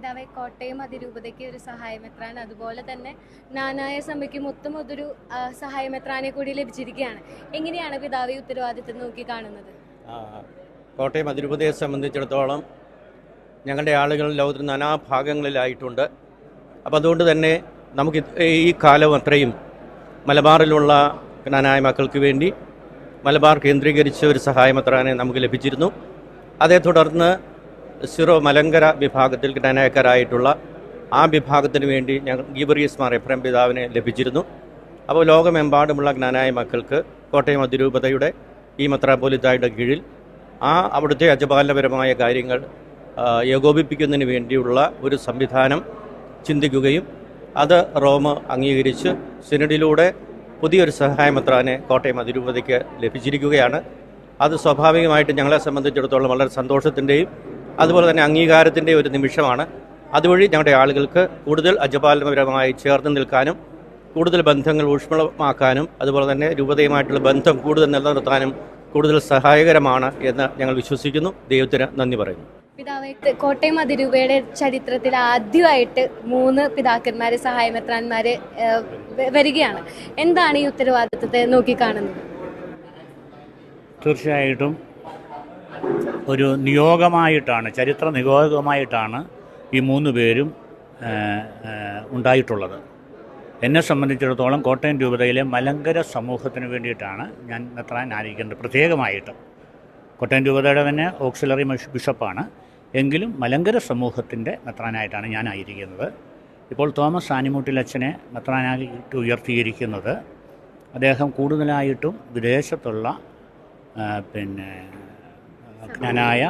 പിതാവെ, കോട്ടയം അതിരൂപതയ്ക്ക് ഒരു സഹായമെത്രാൻ, അതുപോലെ തന്നെ നാനായ സഭയ്ക്ക് മൊത്തം അതൊരു സഹായമെത്രാനെ കൂടി ലഭിച്ചിരിക്കുകയാണ്. എങ്ങനെയാണ് പിതാവ് ഈ ഉത്തരവാദിത്തം നോക്കി കാണുന്നത്? കോട്ടയം അതിരൂപതയെ സംബന്ധിച്ചിടത്തോളം ഞങ്ങളുടെ ആളുകൾ ലോകത്തിൽ നാനാഭാഗങ്ങളിലായിട്ടുണ്ട്. അപ്പം അതുകൊണ്ട് തന്നെ നമുക്ക് ഈ കാലം അത്രയും മലബാറിലുള്ള ജ്ഞാനായ മക്കൾക്ക് വേണ്ടി മലബാർ കേന്ദ്രീകരിച്ച ഒരു സഹായമെത്രാനെ നമുക്ക് ലഭിച്ചിരുന്നു. അതേ തുടർന്ന് സിറോ മലങ്കര വിഭാഗത്തിൽ ജ്ഞാനായക്കാരായിട്ടുള്ള ആ വിഭാഗത്തിന് വേണ്ടി ഞങ്ങൾ ഗീബറിയസ് മാർ എഫ്രേം പിതാവിനെ ലഭിച്ചിരുന്നു. അപ്പോൾ ലോകമെമ്പാടുമുള്ള ജ്ഞാനായ മക്കൾക്ക് കോട്ടയം അതിരൂപതയുടെ ഈ മെത്രാപ്പോലിത്തായുടെ കീഴിൽ അവിടുത്തെ അജപാലനപരമായ കാര്യങ്ങൾ ഏകോപിപ്പിക്കുന്നതിന് വേണ്ടിയുള്ള ഒരു സംവിധാനം ചിന്തിക്കുകയും അത് റോം അംഗീകരിച്ച് സിനഡിലൂടെ പുതിയൊരു സഹായമെത്രാനെ കോട്ടയം അതിരൂപതയ്ക്ക് ലഭിച്ചിരിക്കുകയാണ്. അത് സ്വാഭാവികമായിട്ട് ഞങ്ങളെ സംബന്ധിച്ചിടത്തോളം വളരെ സന്തോഷത്തിൻ്റെയും അതുപോലെ തന്നെ അംഗീകാരത്തിൻ്റെയും ഒരു നിമിഷമാണ്. അതുവഴി ഞങ്ങളുടെ ആളുകൾക്ക് കൂടുതൽ അജപാലനപരമായി ചേർന്ന് നിൽക്കാനും കൂടുതൽ ബന്ധങ്ങൾ ഊഷ്മളമാക്കാനും അതുപോലെ തന്നെ രൂപതയുമായിട്ടുള്ള ബന്ധം കൂടുതൽ നിലനിർത്താനും കൂടുതൽ സഹായകരമാണ് എന്ന് ഞങ്ങൾ വിശ്വസിക്കുന്നു. ദൈവത്തിന് നന്ദി പറയുന്നു. പിതാവെ, കോട്ടയം അതിരൂപയുടെ ചരിത്രത്തിൽ ആദ്യമായിട്ട് 3 പിതാക്കന്മാര് സഹായമെത്രാന്മാര് വരികയാണ്. എന്താണ് ഈ ഉത്തരവാദിത്തത്തെ നോക്കിക്കാണുന്നത്? തീർച്ചയായിട്ടും ഒരു നിയോഗമായിട്ടാണ്, ചരിത്ര നിയോഗമായിട്ടാണ് ഈ 3 പേരും ഉണ്ടായിട്ടുള്ളത്. എന്നെ സംബന്ധിച്ചിടത്തോളം കോട്ടയം രൂപതയിലെ മലങ്കര സമൂഹത്തിന് വേണ്ടിയിട്ടാണ് ഞാൻ മെത്രാൻ ആയിരിക്കുന്നത്. പ്രത്യേകമായിട്ട് കോട്ടയം രൂപതയുടെ തന്നെ ഓക്സിലറി ബിഷപ്പാണ്, എങ്കിലും മലങ്കര സമൂഹത്തിൻ്റെ മെത്രാനായിട്ടാണ് ഞാൻ ആയിരിക്കുന്നത്. ഇപ്പോൾ തോമസ് ആനിമൂട്ടിലച്ഛനെ മെത്രാനായിട്ട് ഉയർത്തിയിരിക്കുന്നത് അദ്ദേഹം കൂടുതലായിട്ടും വിദേശത്തുള്ള ജ്ഞാനായ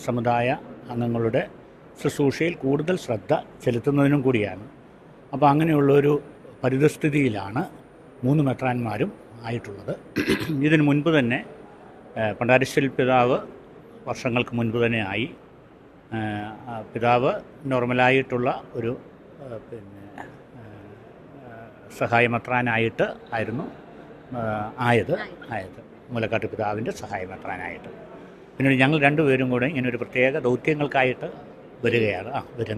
സമുദായ അംഗങ്ങളുടെ ശുശ്രൂഷയിൽ കൂടുതൽ ശ്രദ്ധ ചെലുത്തുന്നതിനും കൂടിയാണ്. അപ്പോൾ അങ്ങനെയുള്ളൊരു പരിതസ്ഥിതിയിലാണ് 3 മെത്രാന്മാരും ആയിട്ടുള്ളത്. ഇതിനു മുൻപ് തന്നെ പണ്ടാരശ്ശേരി പിതാവ് വർഷങ്ങൾക്ക് മുൻപ് തന്നെ ആയി. പിതാവ് നോർമലായിട്ടുള്ള ഒരു സഹായമെത്രാനായിട്ട് ആയിരുന്നു ആയത് മുലക്കാട്ട് പിതാവിൻ്റെ സഹായമെത്രാനായിട്ട്. പിന്നീട് ഞങ്ങൾ 2 പേരും കൂടെ ഇങ്ങനെ ഒരു പ്രത്യേക ദൗത്യങ്ങൾക്കായിട്ട്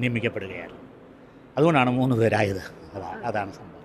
നിയമിക്കപ്പെടുകയാണ്. അതുകൊണ്ടാണ് 3 പേരായത്. അതാണ് സംഭവം.